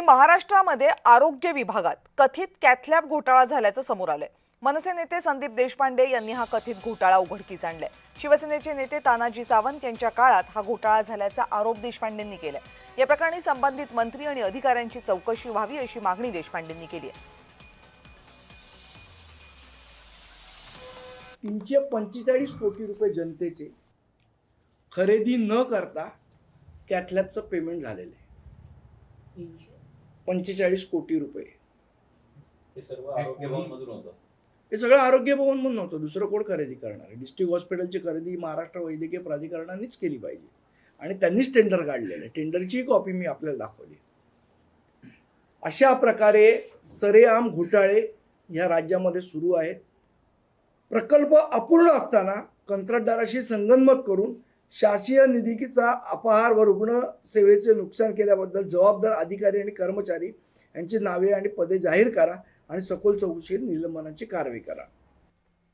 महाराष्ट्रामध्ये आरोग्य विभागात कथित कॅथलॅब घोटाळा झाल्याचं समोर आलंय। मनसे नेते संदीप देशपांडे यांनी हा कथित घोटाळा उघडकीस आणलाय। शिवसेनेचे नेते तानाजी सावंत यांच्या काळात हा घोटाळा झाल्याचा आरोप देशपांडेंनी केलाय। या प्रकरणी संबंधित मंत्री आणि अधिकाऱ्यांची चौकशी व्हावी अशी मागणी देशपांडेंनी केली आहे। 345 कोटी रुपये जनतेचे खरेदी न करता कॅथलॅबचं पेमेंट झालेलं आहे। 45 कोटी रुपये हे सर्व आरोग्य भवनमधून होतं। हे सगळं आरोग्य भवन म्हणून नव्हतं, दुसरं कोण खरेदी करणार आहे? डिस्ट्रिक्ट हॉस्पिटलची खरेदी महाराष्ट्र वैद्यकीय प्राधिकरणानेच केली पाहिजे आणि त्यांनीच टेंडर काढलेलं आहे। टेंडरची कॉपी मी आपल्याला दाखवली। अशा प्रकारे सरेआम घोटाळे या राज्यामध्ये सुरू आहेत। प्रकल्प अपूर्ण असताना कंत्राटदाराशी संगनमत करून शासकीय निधीचा अपहार व रुग्ण सेवेचे नुकसान केल्याबद्दल जबाबदार अधिकारी आणि कर्मचारी यांची नावे आणि पदे जाहीर करा आणि सखोल चौकशी निलंबनाची कारवाई करा।